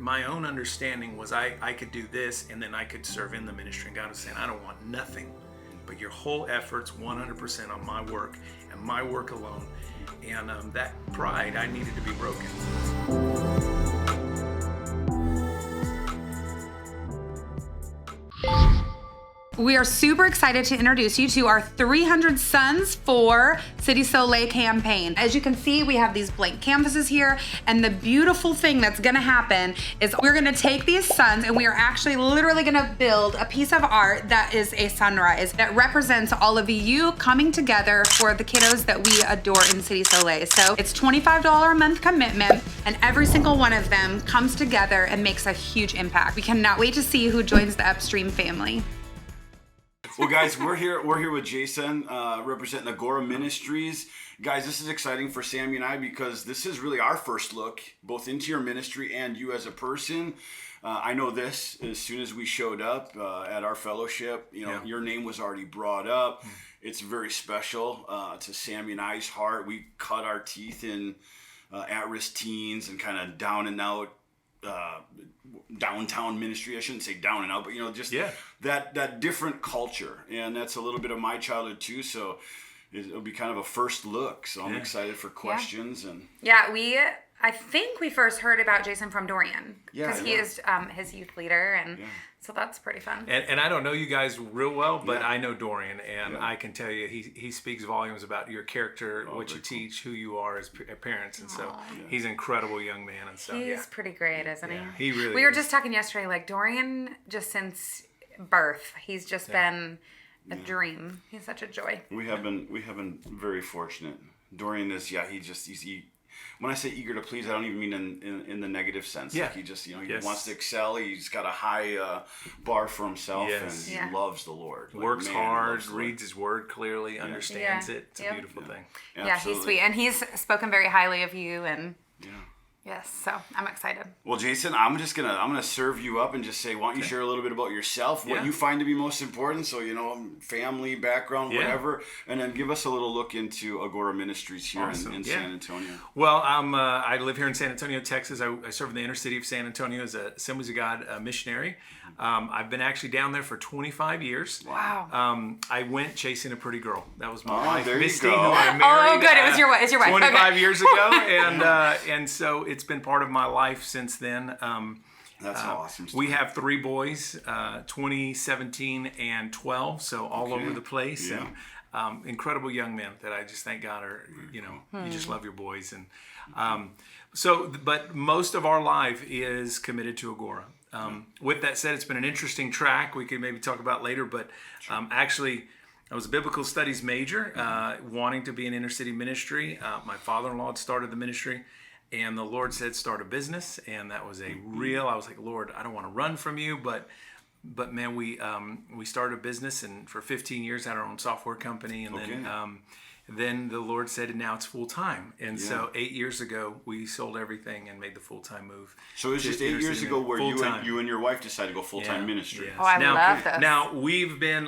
my own understanding was I could do this and then I could serve in the ministry. And God was saying, I don't want nothing but your whole efforts 100% on my work and my work alone. And that pride, I needed to be broken. We are super excited to introduce you to our 300 Sons for City Soleil campaign. As you can see, we have these blank canvases here, and the beautiful thing that's gonna happen is we're gonna take these suns and we are actually literally gonna build a piece of art that is a sunrise that represents all of you coming together for the kiddos that we adore in City Soleil. So it's $25 a month commitment, and every single one of them comes together and makes a huge impact. We cannot wait to see who joins the Upstream family. Well, guys, we're here with Jason, representing Agora Ministries. Guys, this is exciting for Sammy and I because this is really our first look, both into your ministry and you as a person. I know this as soon as we showed up at our fellowship. Your name was already brought up. It's very special to Sammy and I's heart. We cut our teeth in at-risk teens and kind of down and out downtown ministry. I shouldn't say down and out, but just that different culture, and that's a little bit of my childhood too. So it'll be kind of a first look. So I'm excited for questions I think we first heard about Jason from Dorian because he is his youth leader, and so that's pretty fun. And I don't know you guys real well, but I know Dorian, and I can tell you he speaks volumes about your character, what you teach, who you are as parents, and so he's an incredible young man. And so he's pretty great, isn't he? He really. We were just talking yesterday, like Dorian, just since birth, he's just been a dream. He's such a joy. We have been very fortunate. Dorian is he's when I say eager to please, I don't even mean in the negative sense. Yeah. Like he just, he wants to excel. He's got a high bar for himself, and he loves the Lord. Works hard, reads his word clearly, understands it. It's a beautiful thing. Yeah, he's sweet. And he's spoken very highly of you, and yes, so I'm excited. Well, Jason, I'm gonna serve you up and just say, why don't you share a little bit about yourself, what you find to be most important, so family, background, whatever, and then give us a little look into Agora Ministries here in San Antonio. Well, I live here in San Antonio, Texas. I serve in the inner city of San Antonio as a Assemblies of God missionary. I've been actually down there for 25 years. Wow. I went chasing a pretty girl. That was my wife, there Misty, you go. who I married. Oh, good. It was your wife. 25 years ago, and so it's been part of my life since then. That's an awesome story. We have 3 boys, 20, 17, and 12, so all over the place. Yeah. And incredible young men that I just thank God are, you just love your boys. And but most of our life is committed to Agora. With that said, it's been an interesting track we could maybe talk about later, but actually, I was a biblical studies major, wanting to be in inner city ministry. My father-in-law had started the ministry, and the Lord said, start a business. And that was I was like, Lord, I don't want to run from you, but man, we started a business, and for 15 years had our own software company, and then the Lord said, now it's full time. And so 8 years ago, we sold everything and made the full time move. So it was just 8 years ago where you and your wife decided to go full time ministry. Yes. Oh, I love this. Now we've been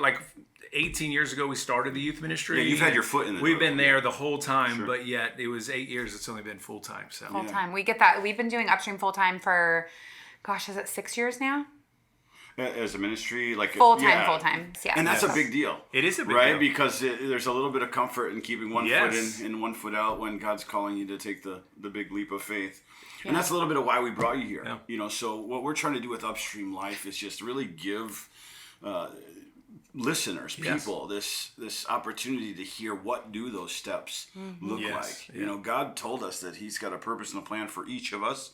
18 years ago, we started the youth ministry. Yeah, you've had your foot in it. We've been there the whole time, but yet it was 8 years. It's only been full time. So full time. We get that. We've been doing Upstream full time for, is it 6 years now? As a ministry, full time. Yeah. And that's a big deal. It is a big deal. Right? Because there's a little bit of comfort in keeping one foot in and one foot out when God's calling you to take the big leap of faith. And that's a little bit of why we brought you here. Yeah. So what we're trying to do with Upstream Life is just really give listeners, people, this opportunity to hear what do those steps look like. Yeah. God told us that He's got a purpose and a plan for each of us,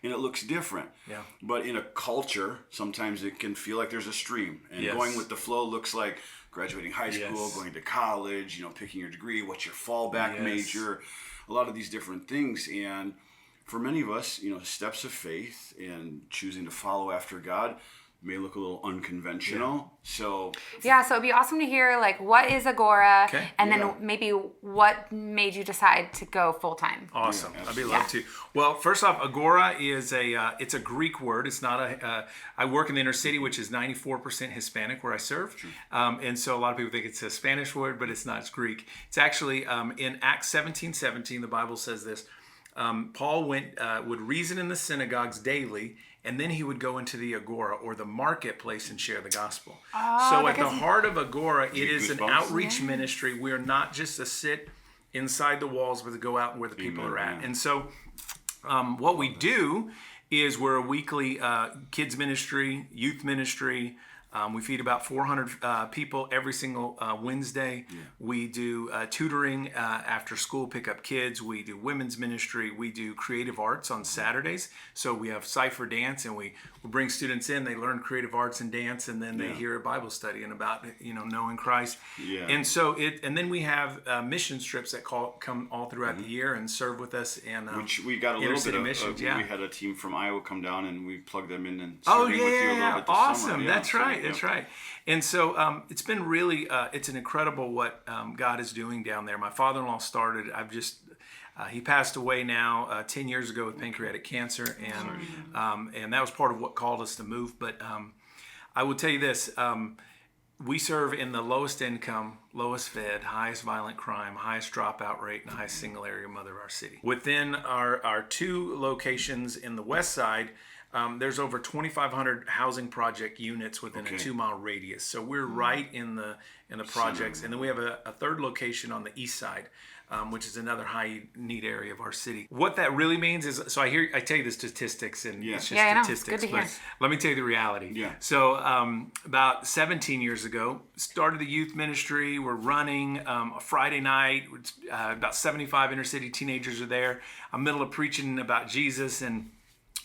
and it looks different. Yeah. But in a culture, sometimes it can feel like there's a stream, and going with the flow looks like graduating high school, going to college, picking your degree, what's your fallback major, a lot of these different things. And for many of us, steps of faith and choosing to follow after God may look a little unconventional. So it'd be awesome to hear what is Agora, and then maybe what made you decide to go full time. Awesome, I'd be love to. Well, first off, Agora is it's a Greek word. It's not I work in the inner city, which is 94% Hispanic where I serve, and so a lot of people think it's a Spanish word, but it's not. It's Greek. It's actually in Acts 17:17. The Bible says this. Paul would reason in the synagogues daily and then he would go into the Agora or the marketplace and share the gospel. Oh, So at the heart of Agora, it is an goosebumps? outreach ministry. We are not just to sit inside the walls, but to go out where the people are at. Yeah. And so what we do is we're a weekly kids ministry, youth ministry. We feed about 400 people every single Wednesday. Yeah. We do tutoring after school, pick up kids. We do women's ministry. We do creative arts on Saturdays. So we have Cypher Dance, and we bring students in. They learn creative arts and dance, and then they hear a Bible study and about knowing Christ. Yeah. And so and then we have mission trips that come all throughout the year and serve with us. And which we got a little bit of missions. We had a team from Iowa come down, and we plugged them in and serving with you a little bit this awesome. summer. That's right. That's right. And so it's been really, it's an incredible what God is doing down there. My father-in-law started, he passed away now 10 years ago with pancreatic cancer. And that was part of what called us to move. But I will tell you this, we serve in the lowest income, lowest fed, highest violent crime, highest dropout rate, and highest single area mother of our city. Within our 2 locations in the west side, there's over 2,500 housing project units within a 2-mile radius. So we're right in the projects. And then we have a third location on the east side, which is another high need area of our city. What that really means is, so I tell you the statistics, and it's just statistics. But let me tell you the reality. Yeah. So about 17 years ago, started the youth ministry. We're running a Friday night. About 75 inner city teenagers are there. I'm middle of preaching about Jesus, and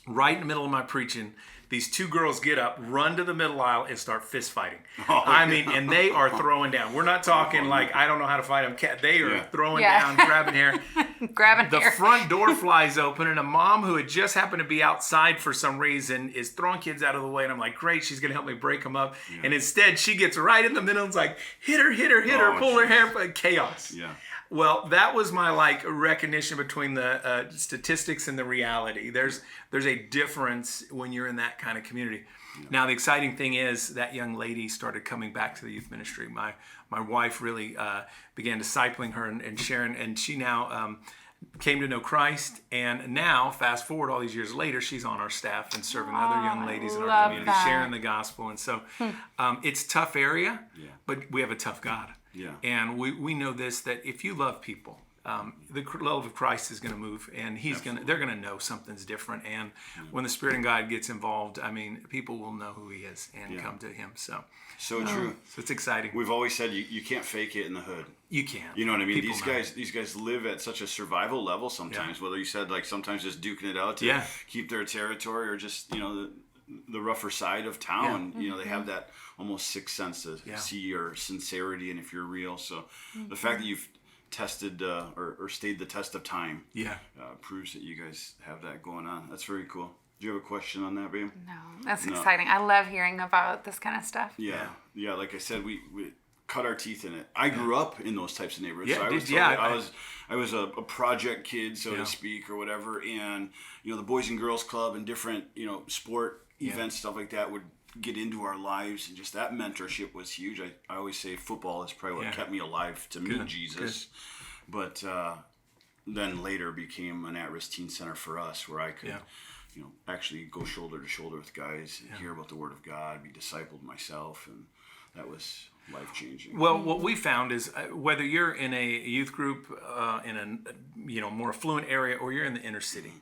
right in the middle of my preaching, these 2 girls get up, run to the middle aisle, and start fist fighting. And they are throwing down. We're not talking like, I don't know how to fight them. They are throwing down, grabbing hair. The front door flies open, and a mom who had just happened to be outside for some reason is throwing kids out of the way. And I'm like, great, she's going to help me break them up. Yeah. And instead, she gets right in the middle and is like, hit her, pull her hair, chaos. Yeah. Well, that was my recognition between the statistics and the reality. There's a difference when you're in that kind of community. Yeah. Now, the exciting thing is that young lady started coming back to the youth ministry. My wife really began discipling her and sharing, and she now came to know Christ. And now, fast forward all these years later, she's on our staff and serving other young ladies in our community, sharing the gospel. And so it's a tough area, but we have a tough God. Yeah. And we know this, that if you love people, the love of Christ is going to move, and they're going to know something's different. And when the Spirit of God gets involved, people will know who He is and come to Him. So true. So it's exciting. We've always said you can't fake it in the hood. You can't. You know what I mean? These guys live at such a survival level sometimes. Whether you said sometimes just duking it out to keep their territory, or just the rougher side of town. Yeah. They have that almost sixth sense to see your sincerity and if you're real. So the fact that you've tested or stayed the test of time proves that you guys have that going on. That's very cool. Do you have a question on that, babe? No, that's exciting. I love hearing about this kind of stuff. Yeah. Like I said, we cut our teeth in it. I grew up in those types of neighborhoods. Yeah, so I was a project kid, so to speak, or whatever. And the Boys and Girls Club and different sport events, stuff like that would get into our lives, and just that mentorship was huge. I always say football is probably what kept me alive to meet Jesus. But then later became an at-risk teen center for us, where I could actually go shoulder to shoulder with guys and hear about the Word of God, be discipled myself, and that was life-changing. Well, what we found is whether you're in a youth group in a more affluent area, or you're in the inner city,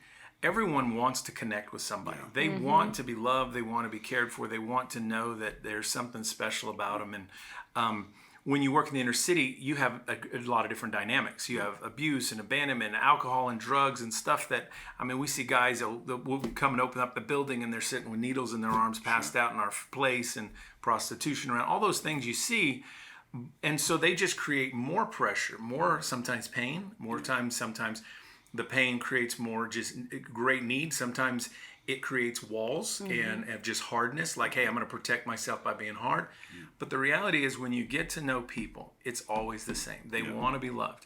everyone wants to connect with somebody. They want to be loved. They want to be cared for. They want to know that there's something special about them. And when you work in the inner city, you have a lot of different dynamics. You have abuse and abandonment and alcohol and drugs and stuff that, we see guys that will come and open up the building, and they're sitting with needles in their arms, passed out in our place, and prostitution around, all those things you see. And so they just create more pressure, more sometimes pain, sometimes the pain creates more just great need. Sometimes it creates walls and just hardness, like, hey, I'm going to protect myself by being hard. But the reality is, when you get to know people, it's always the same. They want to be loved.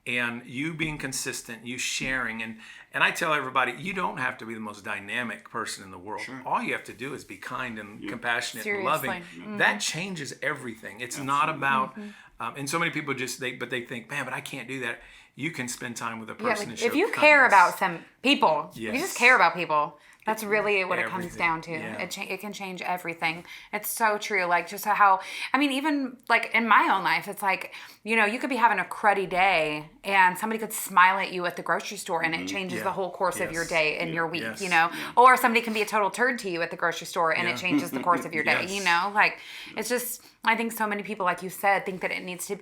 And you being consistent, you sharing. And I tell everybody, you don't have to be the most dynamic person in the world. Sure. All you have to do is be kind and compassionate and loving. That changes everything. It's not about, and so many people they think, man, but I can't do that. You can spend time with a person and show if you kindness. care about some people, you just care about people, That's really what it comes down to. Yeah. It can change everything. It's so true. Like just how, I mean, even like in my own life, it's like, you know, you could be having a cruddy day and somebody could smile at you at the grocery store and it changes the whole course of your day and your week, you know, or somebody can be a total turd to you at the grocery store and it changes the course of your day, you know, like it's just, I think so many people, like you said, think that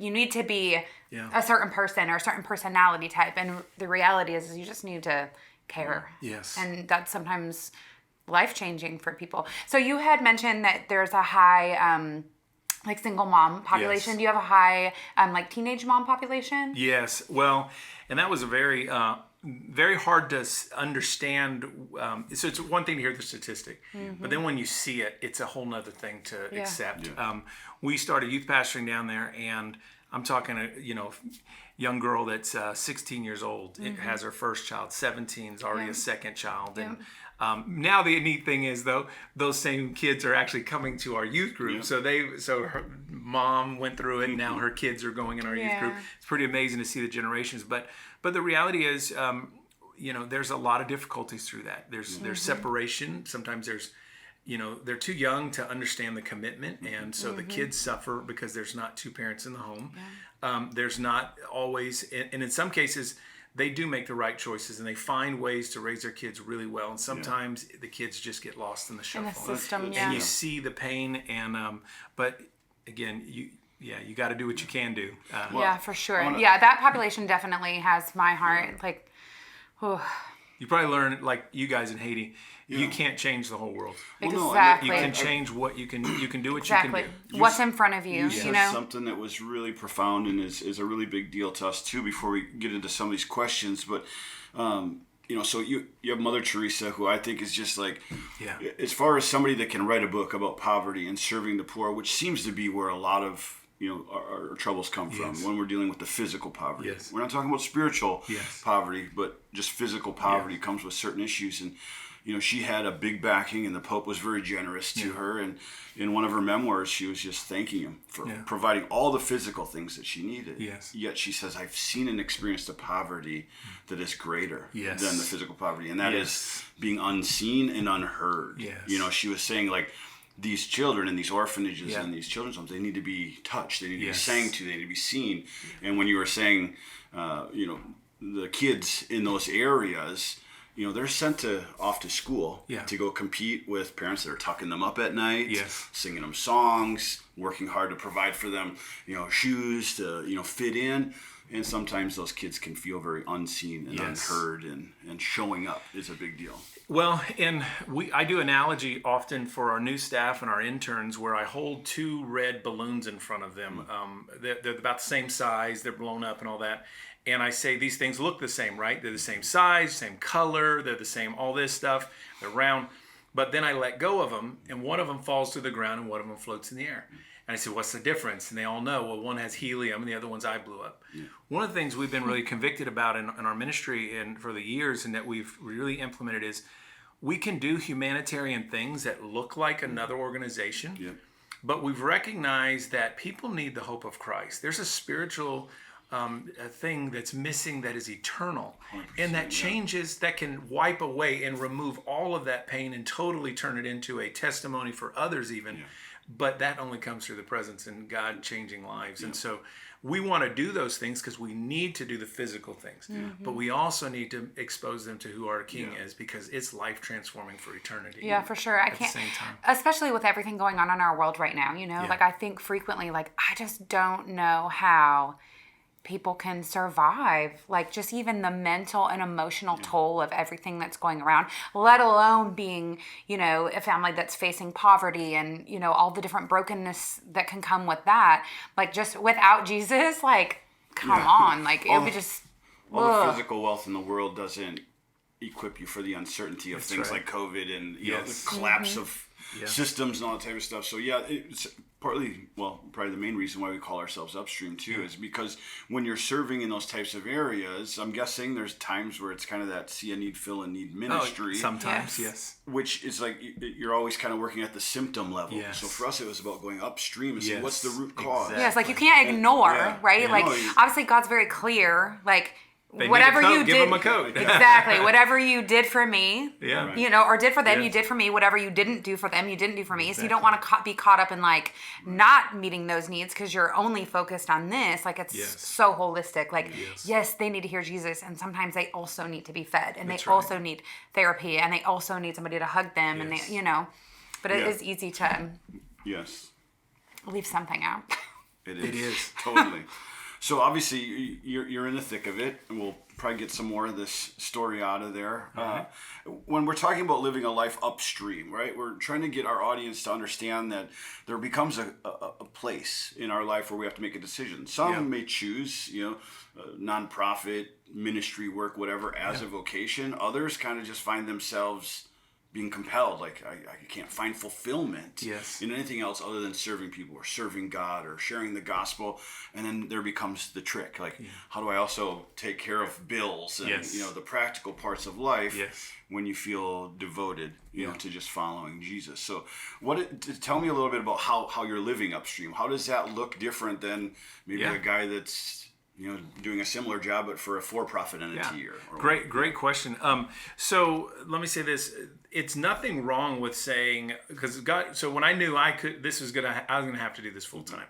you need to be a certain person or a certain personality type. And the reality is you just need to care. Yes. And that's sometimes life-changing for people. So you had mentioned that there's a high like single mom population. Yes. Do you have a high like teenage mom population? Yes. Well, and that was a very very hard to understand. So it's one thing to hear the statistic, but then when you see it, it's a whole nother thing to accept. We started youth pastoring down there, and I'm talking young girl that's 16 years old. It has her first child. 17 is already a second child. And now the neat thing is, though, those same kids are actually coming to our youth group. So her mom went through it. And now her kids are going in our youth group. It's pretty amazing to see the generations. But the reality is, there's a lot of difficulties through that. There's separation. Sometimes there's they're too young to understand the commitment, and so the kids suffer because there's not two parents in the home. There's not always, and in some cases, they do make the right choices, and they find ways to raise their kids really well. And sometimes the kids just get lost in the shuffle. In the system, and you see the pain, and but again, you got to do what you can do. For sure. That population definitely has my heart. Like, you probably learn, like you guys in Haiti, you can't change the whole world. Exactly. You can change what you can do what you can do. What's in front of you, you said something that was really profound and is a really big deal to us too before we get into some of these questions. But so you have Mother Teresa, who I think is just like, as far as somebody that can write a book about poverty and serving the poor, which seems to be where a lot of our troubles come from when we're dealing with the physical poverty. We're not talking about spiritual poverty, but just physical poverty comes with certain issues. And she had a big backing, and the Pope was very generous to her. And in one of her memoirs, she was just thanking him for providing all the physical things that she needed. Yet she says, I've seen and experienced a poverty that is greater than the physical poverty. And that is being unseen and unheard. She was saying, like, these children in these orphanages and these children's homes, they need to be touched. They need to be sang to. They need to be seen. And when you were saying, the kids in those areas, they're sent off to school to go compete with parents that are tucking them up at night, singing them songs, working hard to provide for them, shoes to, fit in. And sometimes those kids can feel very unseen and unheard, and showing up is a big deal. Well, and I do analogy often for our new staff and our interns where I hold two red balloons in front of them. They're about the same size, they're blown up and all that. And I say these things look the same, right? They're the same size, same color, they're the same, all this stuff, they're round. But then I let go of them, and one of them falls to the ground and one of them floats in the air. And I said, what's the difference? And they all know, well, one has helium and the other one's I blew up. One of the things we've been really convicted about in our ministry and for the years, and that we've really implemented, is we can do humanitarian things that look like another organization, but we've recognized that people need the hope of Christ. There's a spiritual a thing that's missing that is eternal, and that changes, that can wipe away and remove all of that pain and totally turn it into a testimony for others even. But that only comes through the presence and God changing lives. And so we want to do those things because we need to do the physical things, but we also need to expose them to who our King is, because it's life transforming for eternity. Yeah, for sure. I can't, especially with everything going on in our world right now, like I think frequently, like, I just don't know how people can survive, like just even the mental and emotional toll of everything that's going around, let alone being, a family that's facing poverty and, all the different brokenness that can come with that. Like, just without Jesus, like, come on, like, it would just... All the physical wealth in the world doesn't equip you for the uncertainty of things like COVID and, the collapse of systems and all that type of stuff. So, it's probably the main reason why we call ourselves Upstream too, is because when you're serving in those types of areas, I'm guessing there's times where it's kind of that see a need, fill a need ministry. Sometimes, yes. Which is like you're always kind of working at the symptom level. Yes. So for us, it was about going upstream and saying, what's the root cause? Yes, like you can't ignore, right? Like, obviously God's very clear, like, whatever you give did, them a coat. Exactly. Whatever you did for me, Yeah. you know, or did for them, Yes. you did for me. Whatever you didn't do for them, you didn't do for me. Exactly. So you don't want to be caught up in like not meeting those needs because you're only focused on this. Like it's Yes. so holistic. Like Yes. yes, they need to hear Jesus, and sometimes they also need to be fed, and That's they right. also need therapy, and they also need somebody to hug them, and Yes. they, you know. But it Yeah. is easy to Yes. leave something out. It is. It is. Totally. So obviously you're in the thick of it, and we'll probably get some more of this story out of there. When we're talking about living a life upstream, right? We're trying to get our audience to understand that there becomes a place in our life where we have to make a decision. Some may choose, nonprofit, ministry work, whatever, as a vocation. Others kind of just find themselves being compelled, like I can't find fulfillment in anything else other than serving people or serving God or sharing the gospel. And then there becomes the trick, like how do I also take care of bills and the practical parts of life when you feel devoted, to just following Jesus. So tell me a little bit about how you're living upstream. How does that look different than maybe a guy that's doing a similar job, but for a for-profit entity? Or Great question. So let me say this: it's nothing wrong with saying, because God. So when I knew I was gonna have to do this full time.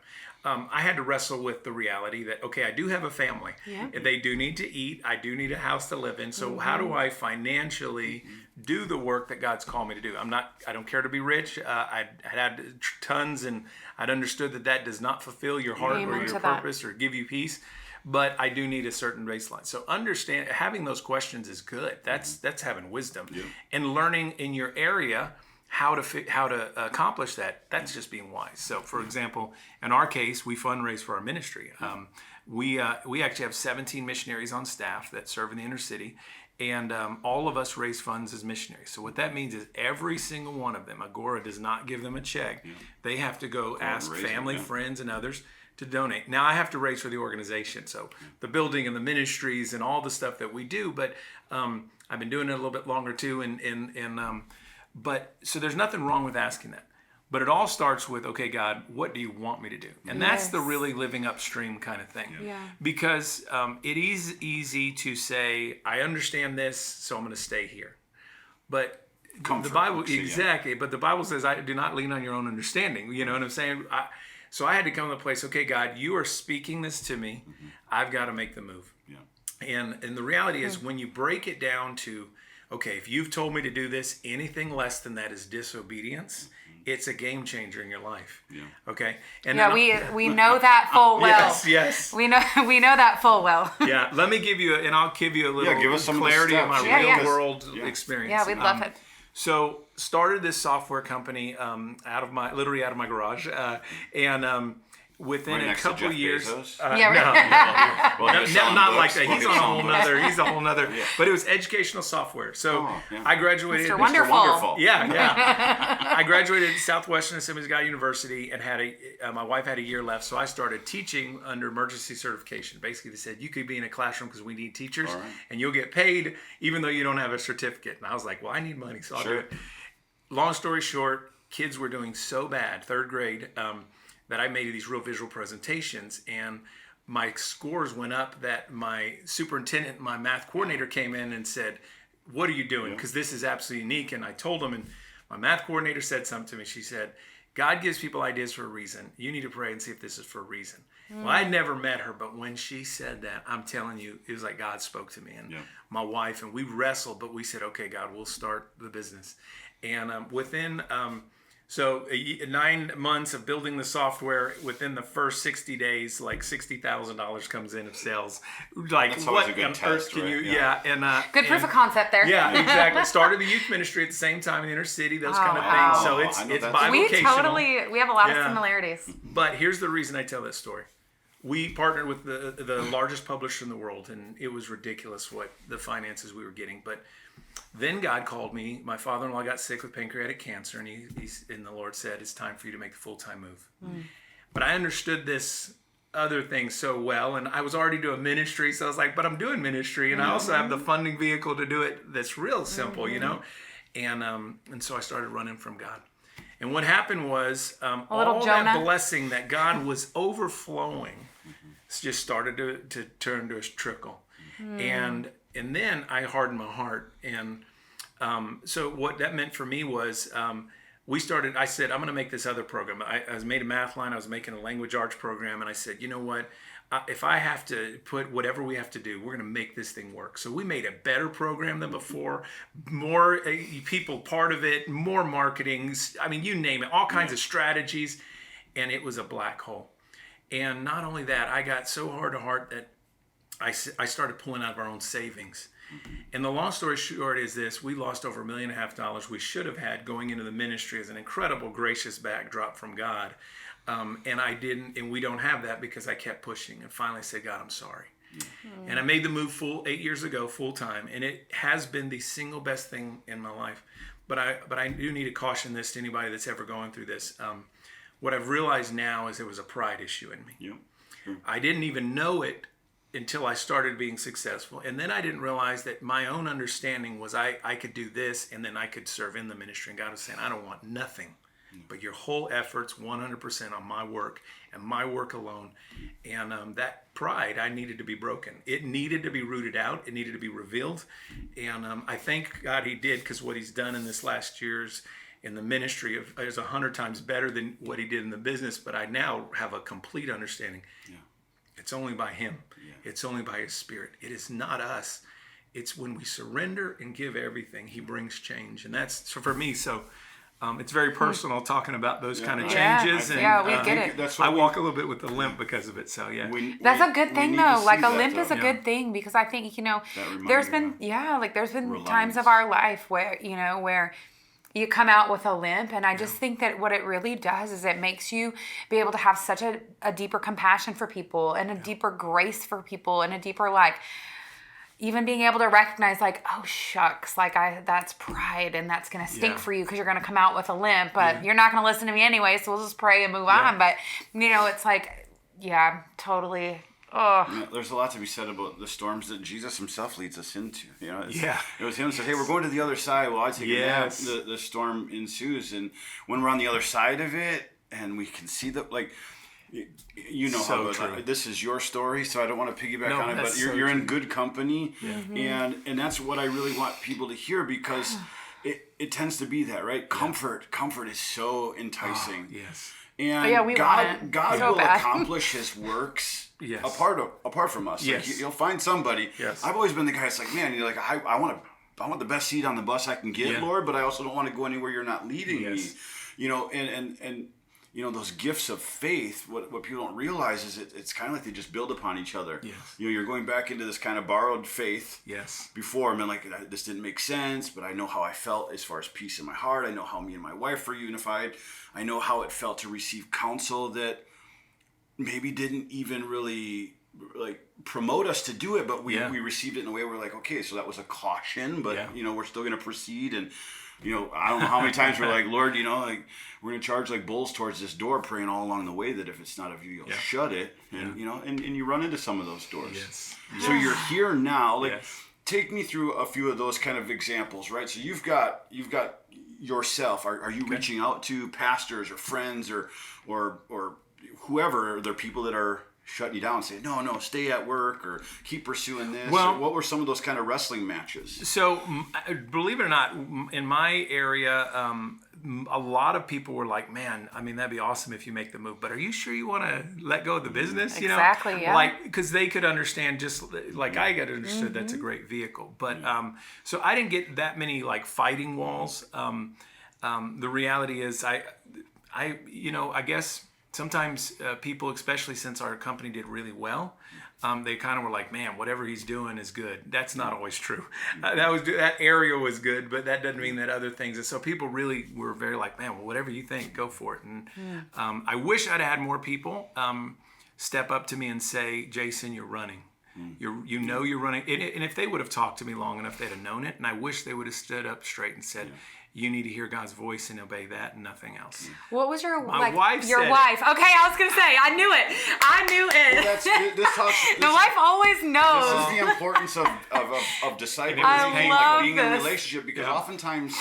I had to wrestle with the reality that I do have a family. They do need to eat. I do need a house to live in. So how do I financially do the work that God's called me to do? I don't care to be rich. I had tons, and I'd understood that does not fulfill your heart or your purpose or give you peace. But I do need a certain baseline. So having those questions is good. That's having wisdom, and learning in your area how to accomplish that. That's just being wise. So, for example, in our case, we fundraise for our ministry. We actually have 17 missionaries on staff that serve in the inner city, and all of us raise funds as missionaries. So what that means is every single one of them, Agora does not give them a check. They have to go ask family, friends, and others to donate. Now I have to raise for the organization, so the building and the ministries and all the stuff that we do. But I've been doing it a little bit longer too, but so there's nothing wrong with asking that. But it all starts with, okay, God, what do you want me to do? And that's the really living upstream kind of thing. Because it is easy to say, I understand this, so I'm going to stay here. But the Bible, but the Bible says, I do not lean on your own understanding. You know what I'm saying? So I had to come to the place, okay, God, you are speaking this to me. I've got to make the move. And the reality is when you break it down to, okay, if you've told me to do this, anything less than that is disobedience. It's a game changer in your life. Okay. And we know that full well. Yes. We know that full well. Let me give you, and I'll give you a little give us some clarity of my real world experience. Yeah, we'd love it. So started this software company literally out of my garage, and within a couple of years, not like that. He's a whole nother. But it was educational software. So I graduated. Mr. Wonderful. I graduated Southwestern Assembly's God University and had my wife had a year left, so I started teaching under emergency certification. Basically, they said you could be in a classroom because we need teachers, and you'll get paid even though you don't have a certificate. And I was like, well, I need money, so I'll do it. Long story short, kids were doing so bad, third grade. That I made these real visual presentations, and my scores went up that my superintendent, my math coordinator came in and said, what are you doing? Because this is absolutely unique. And I told him, and my math coordinator said something to me. She said, God gives people ideas for a reason. You need to pray and see if this is for a reason. Well, I'd never met her, but when she said that, I'm telling you, it was like God spoke to me and my wife, and we wrestled, but we said, okay, God, we'll start the business. And within... So 9 months of building the software, within the first 60 days, like $60,000 comes in of sales. Like, that's what a good on test, earth can right? you? And good proof of concept there. Yeah, exactly. Started the youth ministry at the same time in the inner city, those kind of things. So it's bivocational. We have a lot of similarities. But here's the reason I tell that story. We partnered with the largest publisher in the world, and it was ridiculous what the finances we were getting. But then God called me. My father-in-law got sick with pancreatic cancer, and and the Lord said, it's time for you to make the full-time move. But I understood this other thing so well, and I was already doing ministry, so I was like, but I'm doing ministry, and I also have the funding vehicle to do it that's real simple, And so I started running from God. And what happened was all that blessing that God was overflowing just started to turn to a trickle. And then I hardened my heart. And so what that meant for me was I said, I'm going to make this other program. I was made a math line. I was making a language arts program. And I said, you know what? If I have to put whatever we have to do, we're going to make this thing work. So we made a better program than before, more people part of it, more marketing. I mean, you name it, all kinds of strategies. And it was a black hole. And not only that, I got so hard to heart that I started pulling out of our own savings. And the long story short is this: we lost over $1.5 million we should have had going into the ministry as an incredible, gracious backdrop from God. And I didn't, and we don't have that because I kept pushing. And finally I said, God, I'm sorry. And I made the move 8 years ago, full time. And it has been the single best thing in my life. But I do need to caution this to anybody that's ever going through this. What I've realized now is there was a pride issue in me. Yeah. I didn't even know it until I started being successful. And then I didn't realize that my own understanding was I could do this and then I could serve in the ministry. And God was saying, I don't want nothing but your whole efforts 100% on my work and my work alone. And that pride, I needed to be broken. It needed to be rooted out. It needed to be revealed. And I thank God he did, because what he's done in this last year's in the ministry is 100 times better than what he did in the business. But I now have a complete understanding. Yeah. It's only by him. Yeah. It's only by his Spirit. It is not us. It's when we surrender and give everything, he brings change. And that's so for me. So it's very personal talking about those kind of changes. Yeah, we get it. That's I walk a little bit with a limp because of it. So yeah, that's a good thing though. Like a limp is a good thing, because I think, there's been times of our life where, where you come out with a limp, and I just think that what it really does is it makes you be able to have such a deeper compassion for people, and a deeper grace for people, and a deeper even being able to recognize oh shucks, that's pride, and that's going to stink for you because you're going to come out with a limp, but you're not going to listen to me anyway, so we'll just pray and move on. But it's totally. Oh. There's a lot to be said about the storms that Jesus himself leads us into. It was him who said, hey, we're going to the other side. Well, I take a nap, the storm ensues. And when we're on the other side of it, and we can see that, how this is your story, so I don't want to piggyback on it, but you're in good company. Yeah. Mm-hmm. And that's what I really want people to hear, because it tends to be that, right? Comfort is so enticing. Oh, yes. And God will accomplish his works apart from us. Yes. You'll find somebody. Yes. I've always been the guy that's man, I want the best seat on the bus I can get, Lord, but I also don't want to go anywhere you're not leading me. And those gifts of faith, what people don't realize is it's kind of like they just build upon each other. Yes. You're going back into this kind of borrowed faith. Yes. Before, this didn't make sense, but I know how I felt as far as peace in my heart. I know how me and my wife were unified. I know how it felt to receive counsel that maybe didn't even really promote us to do it, but we received it in a way where we're okay, so that was a caution, but we're still going to proceed. And I don't know how many times we're Lord, we're going to charge bulls towards this door, praying all along the way that if it's not of you, you'll shut it. And and you run into some of those doors. Yes. So you're here now. Take me through a few of those kind of examples, right? So you've got yourself. Are you reaching out to pastors or friends or whoever? Are there people that are shutting you down and saying, no, stay at work, or keep pursuing this? Well, what were some of those kind of wrestling matches? So, believe it or not, in my area, a lot of people were like, man, that'd be awesome if you make the move, but are you sure you want to let go of the business? Exactly, yeah. Because they could understand, just like I got understood, that's a great vehicle. But, so I didn't get that many fighting walls. The reality is I guess sometimes people, especially since our company did really well, they kind of were like, man, whatever he's doing is good. That's not always true. That area was good, but that doesn't mean that other things. And so people really were very man, well, whatever you think, go for it. And I wish I'd had more people step up to me and say, Jason, you're running. You're running. And if they would have talked to me long enough, they'd have known it. And I wish they would have stood up straight and said, you need to hear God's voice and obey that and nothing else. What was your wife? Your wife. Okay, I was gonna say, I knew it. Well, the wife always knows. This is the importance of discipling, being in a relationship, because oftentimes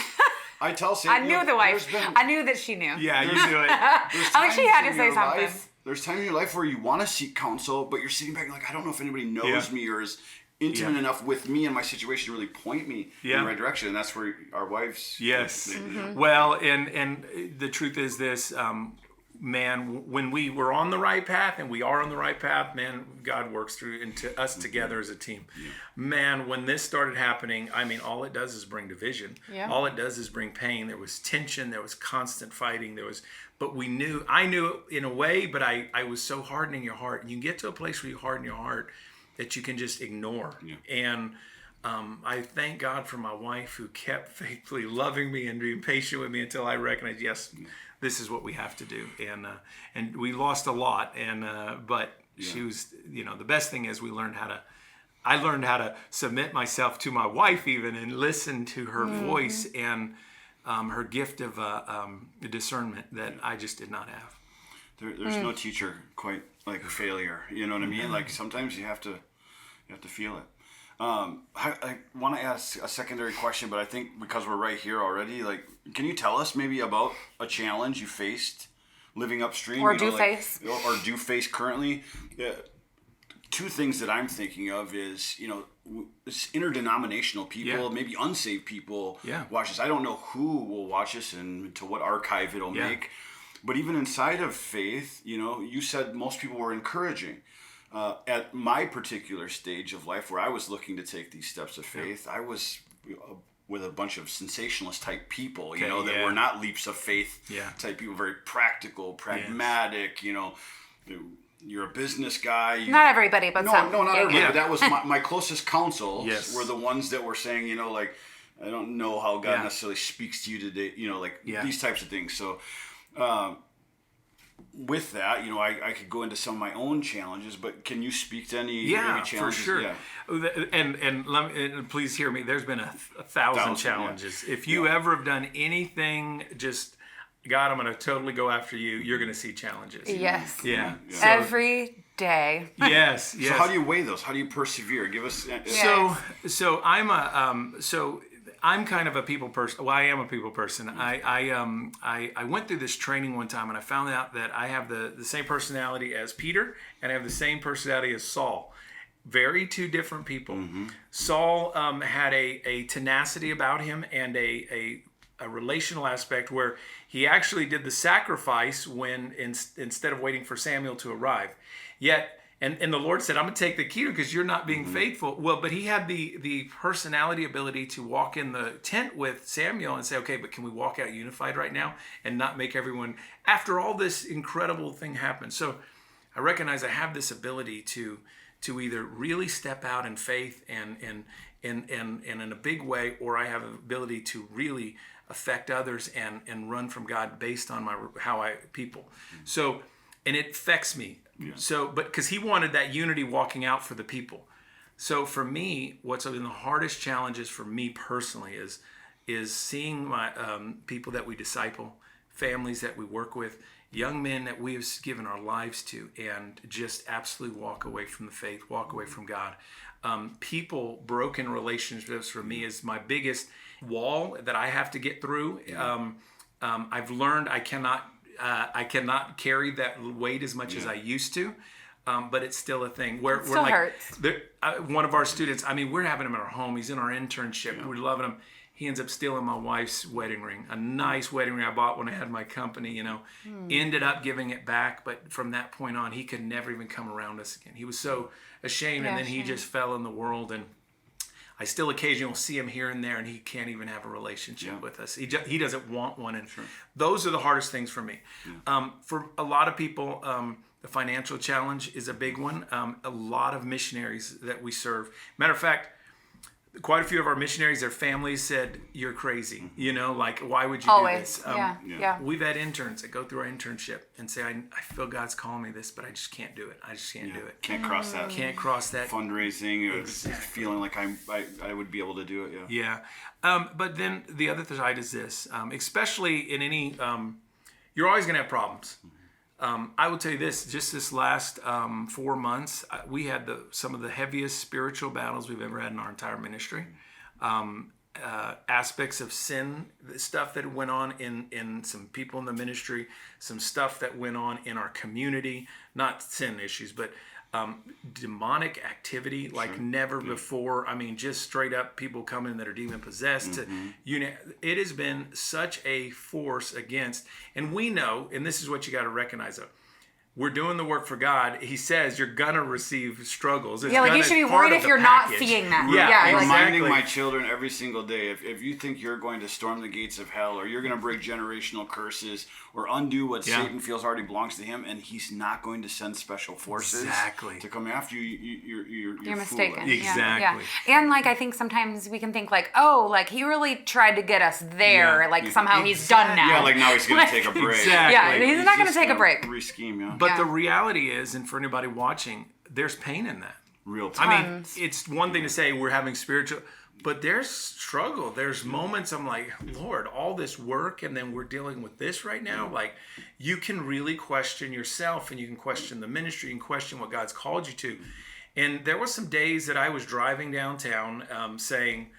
I tell Satan, I knew the wife. I knew that she knew. Yeah, you knew it. I think she had to say something. There's times in your life where you want to seek counsel, but you're sitting back I don't know if anybody knows me or is intimate enough with me and my situation to really point me in the right direction. And that's where our wives. Yes. Well, and the truth is this, man, when we were on the right path, and we are on the right path, man, God works through into us together as a team. Yeah. Man, when this started happening, I mean, all it does is bring division. Yeah. All it does is bring pain. There was tension. There was constant fighting. But I knew in a way, but I was so hardening your heart. And you get to a place where you harden your heart that you can just ignore. Yeah. And I thank God for my wife who kept faithfully loving me and being patient with me until I recognized, yes, this is what we have to do. And we lost a lot, but she was, the best thing is I learned how to submit myself to my wife even and listen to her voice and her gift of discernment that I just did not have. There's no teacher quite like a failure. You know what I mean? Like sometimes you have to feel it. I want to ask a secondary question, but I think because we're right here already, like, can you tell us maybe about a challenge you faced living upstream? Or face currently? Two things that I'm thinking of is, it's interdenominational people, maybe unsaved people watch this. I don't know who will watch this and to what archive it'll make. But even inside of faith, you said most people were encouraging. At my particular stage of life where I was looking to take these steps of faith, I was with a bunch of sensationalist type people, that were not leaps of faith type people, very practical, pragmatic, you're a business guy. Not everybody, but some. No, not everybody. But that was my closest counsel were the ones that were saying, like, I don't know how God necessarily speaks to you today, these types of things. So, with that, I could go into some of my own challenges, but can you speak to any challenges? For sure. Yeah. And please hear me. There's been a thousand challenges. If you ever have done anything, just God, I'm going to totally go after you. You're going to see challenges. Yes. Yeah. So, every day. Yes. So how do you weigh those? How do you persevere? Give us. So I'm kind of a people person. Well, I am a people person. I went through this training one time, and I found out that I have the same personality as Peter, and I have the same personality as Saul. Very two different people. Mm-hmm. Saul had a tenacity about him and a relational aspect where he actually did the sacrifice when instead of waiting for Samuel to arrive. Yet. And the Lord said, I'm going to take the key because you're not being faithful. Well, but he had the personality ability to walk in the tent with Samuel and say, okay, but can we walk out unified right now and not make everyone, after all this incredible thing happened. So I recognize I have this ability to either really step out in faith and in a big way, or I have an ability to really affect others and run from God based on how I people. So, and it affects me. Yeah. So, but because he wanted that unity walking out for the people. So for me, what's been the hardest challenges for me personally is seeing my people that we disciple, families that we work with, young men that we have given our lives to, and just absolutely walk away from the faith, walk away from God. Broken relationships for me is my biggest wall that I have to get through. I've learned I cannot carry that weight as much as I used to, but it's still a thing. It still hurts. One of our students, we're having him in our home. He's in our internship. Yeah. We're loving him. He ends up stealing my wife's wedding ring, a nice wedding ring I bought when I had my company, Ended up giving it back, but from that point on, he could never even come around us again. He was so ashamed, and then he just fell in the world, and I still occasionally will see him here and there, and he can't even have a relationship with us. He doesn't want one, and those are the hardest things for me. Yeah. For a lot of people, the financial challenge is a big one. A lot of missionaries that we serve. Matter of fact, quite a few of our missionaries, their families said, "You're crazy." Like, why would you do this? We've had interns that go through our internship and say, I feel God's calling me this, but I just can't do it. I just can't do it. Can't cross that. Can't cross that. Fundraising, or feeling like I would be able to do it. Yeah. But then the other side is this, especially in any, you're always going to have problems. I will tell you this, just this last 4 months, we had some of the heaviest spiritual battles we've ever had in our entire ministry. Aspects of sin, the stuff that went on in some people in the ministry, some stuff that went on in our community, not sin issues, but demonic activity like never before. I mean, just straight up people coming that are demon possessed. It has been such a force against, and we know, and this is what you got to recognize of. We're doing the work for God. He says you're gonna receive struggles. It's you should be worried if you're not seeing that. Yeah, reminding my children every single day, if you think you're going to storm the gates of hell, or you're going to break generational curses, or undo what Satan feels already belongs to him, and he's not going to send special forces to come after you, you're mistaken. Foolish. Exactly. Yeah. And I think sometimes we can think he really tried to get us there. Somehow he's done now. Yeah, now he's going to take a break. Exactly. Yeah, he's not going to take a break. Re-scheme, But the reality is, and for anybody watching, there's pain in that. Real time. I mean, it's one thing to say we're having spiritual, but there's struggle. There's moments I'm like, Lord, all this work, and then we're dealing with this right now. You can really question yourself, and you can question the ministry, and question what God's called you to. And there were some days that I was driving downtown saying,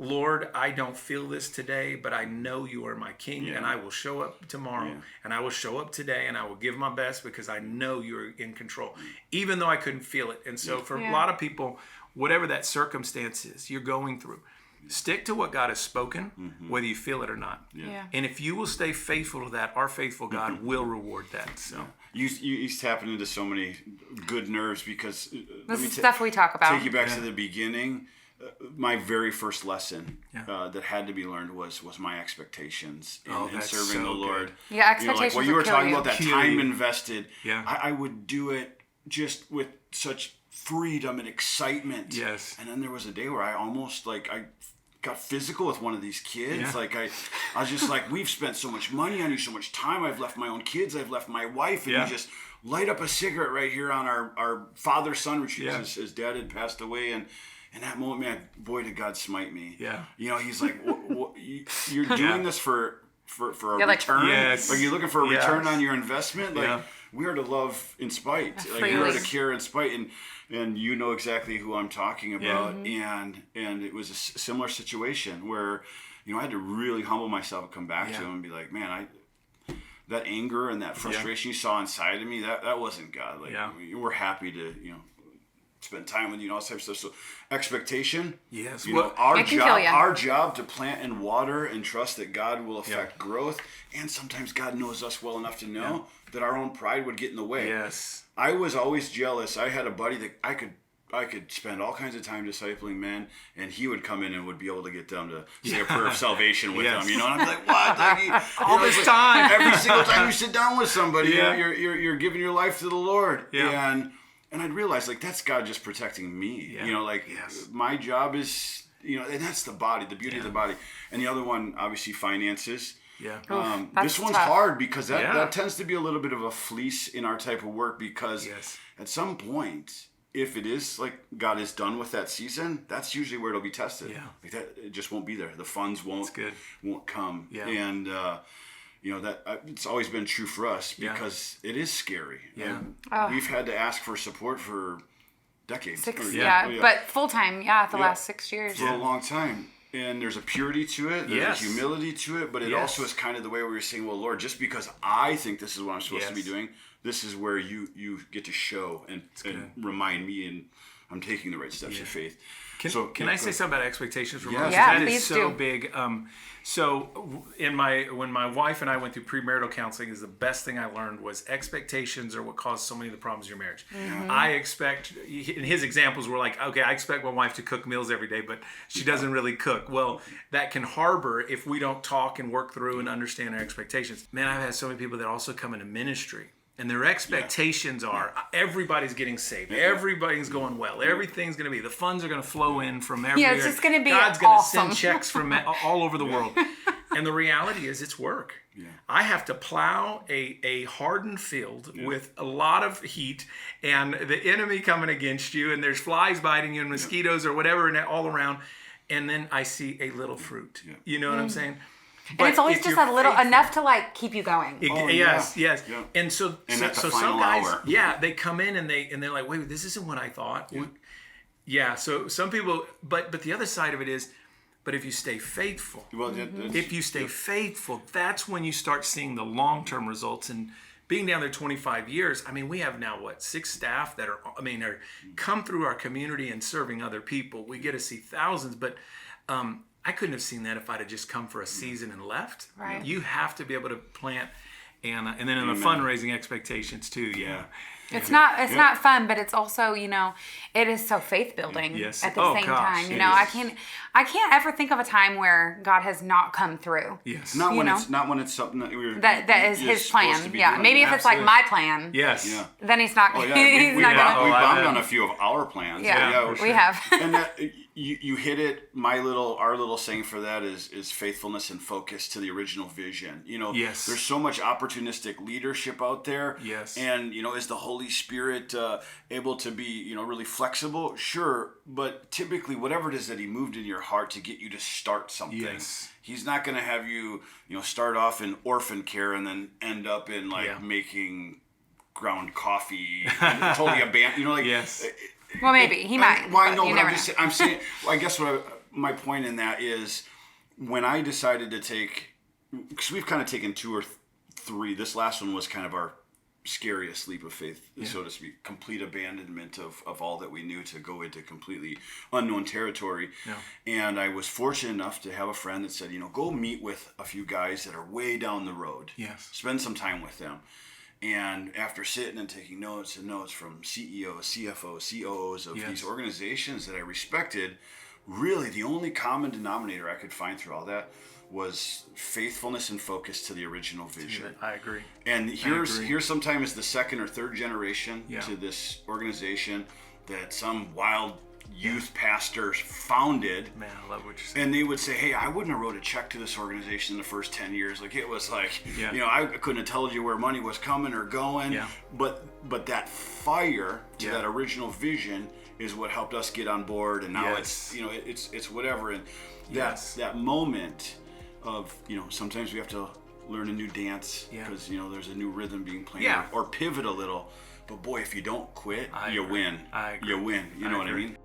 Lord, I don't feel this today, but I know you are my king, and I will show up tomorrow, and I will show up today, and I will give my best because I know you're in control, even though I couldn't feel it. And so for a lot of people, whatever that circumstance is you're going through, stick to what God has spoken, whether you feel it or not. And if you will stay faithful to that, our faithful God will reward that. So He's tapping into so many good nerves, because this is stuff we talk about. Take you back to the beginning. My very first lesson that had to be learned was my expectations in serving the Lord. Yeah, expectations. What you were talking about, that Kill time you. invested. Yeah. I would do it just with such freedom and excitement. Yes. And then there was a day where I almost I got physical with one of these kids. I was just we've spent so much money on you, so much time. I've left my own kids. I've left my wife, and you just light up a cigarette right here on our father-son retreat. His dad had passed away, and in that moment, man, boy, did God smite me. Yeah. He's like, you're doing this for a return? Yes. You're looking for a return on your investment? We are to love in spite. We are to care in spite. And you know exactly who I'm talking about. And it was a similar situation where, I had to really humble myself and come back to him and be like, man, that anger and that frustration you saw inside of me, that wasn't God. We're happy to, spend time with you and all that type of stuff. So expectation. Yes. Our job to plant and water and trust that God will affect growth. And sometimes God knows us well enough to know that our own pride would get in the way. Yes. I was always jealous. I had a buddy that I could spend all kinds of time discipling men, and he would come in and would be able to get them to say a prayer of salvation with them. And I'd be like, what? All this time. Every single time you sit down with somebody, you're giving your life to the Lord. Yeah. And I'd realize, that's God just protecting me. My job is, and that's the body, the beauty of the body. And the other one, obviously, finances. Yeah. This one's hard because that tends to be a little bit of a fleece in our type of work, because at some point, if it is God is done with that season, that's usually where it'll be tested. Yeah. It just won't be there. The funds won't come. Yeah. And, that it's always been true for us, because it is scary. Yeah. We've had to ask for support for decades. But full time, the last 6 years. For a long time. And there's a purity to it, there's a humility to it, but it also is kind of the way where you're saying, well, Lord, just because I think this is what I'm supposed to be doing, this is where you get to show and remind me, and I'm taking the right steps of faith. Can I say something about expectations for moms? Yeah, that is so big. So when my wife and I went through premarital counseling, is the best thing I learned was expectations are what cause so many of the problems in your marriage. Mm-hmm. I expect, and his examples were okay, I expect my wife to cook meals every day, but she doesn't really cook. Well, that can harbor if we don't talk and work through and understand our expectations. Man, I've had so many people that also come into ministry, and their expectations are everybody's getting saved. Everybody's going well. Everything's going to be, the funds are going to flow in from everywhere. It's just going to be God's going to send checks from all over the world. And the reality is it's work. Yeah. I have to plow a hardened field with a lot of heat, and the enemy coming against you, and there's flies biting you and mosquitoes or whatever and all around. And then I see a little fruit. Yeah. You know what I'm saying? But and it's always just a little enough to keep you going. Yes. Yeah. And so some guys, hour. they come in and they're like, wait, this isn't what I thought. Yeah. So some people, but the other side of it is, but if you stay faithful, faithful, that's when you start seeing the long-term results. And being down there 25 years, I mean, we have now, 6 staff that are come through our community and serving other people. We get to see thousands, but I couldn't have seen that if I'd have just come for a season and left. Right. You have to be able to plant, and then in the fundraising expectations too. Yeah. It's not fun, but it's also, it is so faith building Yes. at the same time. I can't ever think of a time where God has not come through. Yes. Not when it's something that is His plan. Yeah. Doing. Maybe if it's like my plan. Yes. Yeah. Then He's not. Oh, yeah. He's We not gonna. bombed on a few of our plans. Yeah, for we sure. have. And that, you hit it. Our little saying for that is faithfulness and focus to the original vision. Yes. There's so much opportunistic leadership out there. Yes. And is the Holy Spirit able to be really flexible? Sure, but typically whatever it is that He moved in your heart to get you to start something. Yes. He's not going to have you start off in orphan care and then end up in making ground coffee and totally abandoned. Yes. Well, maybe He might. Well, I know, you but never I'm just I'm saying. Well, I guess my point in that is when I decided to take, because we've kind of taken 2 or 3. This last one was kind of our scariest leap of faith, so to speak. Complete abandonment of all that we knew to go into completely unknown territory. Yeah. And I was fortunate enough to have a friend that said, go meet with a few guys that are way down the road. Yes. Spend some time with them. And after sitting and taking notes from CEOs, CFOs, COOs of these organizations that I respected, really the only common denominator I could find through all that was faithfulness and focus to the original vision. I agree. And here's sometimes the second or third generation to this organization that some wild youth pastor founded. Man, I love what you're saying. And they would say, hey, I wouldn't have wrote a check to this organization in the first 10 years. Like, it was like, I couldn't have told you where money was coming or going. Yeah. But that fire to that original vision is what helped us get on board. And now it's whatever. And that moment of, sometimes we have to learn a new dance because, there's a new rhythm being played or pivot a little. But boy, if you don't quit, you win. I agree. You win. You know what I mean?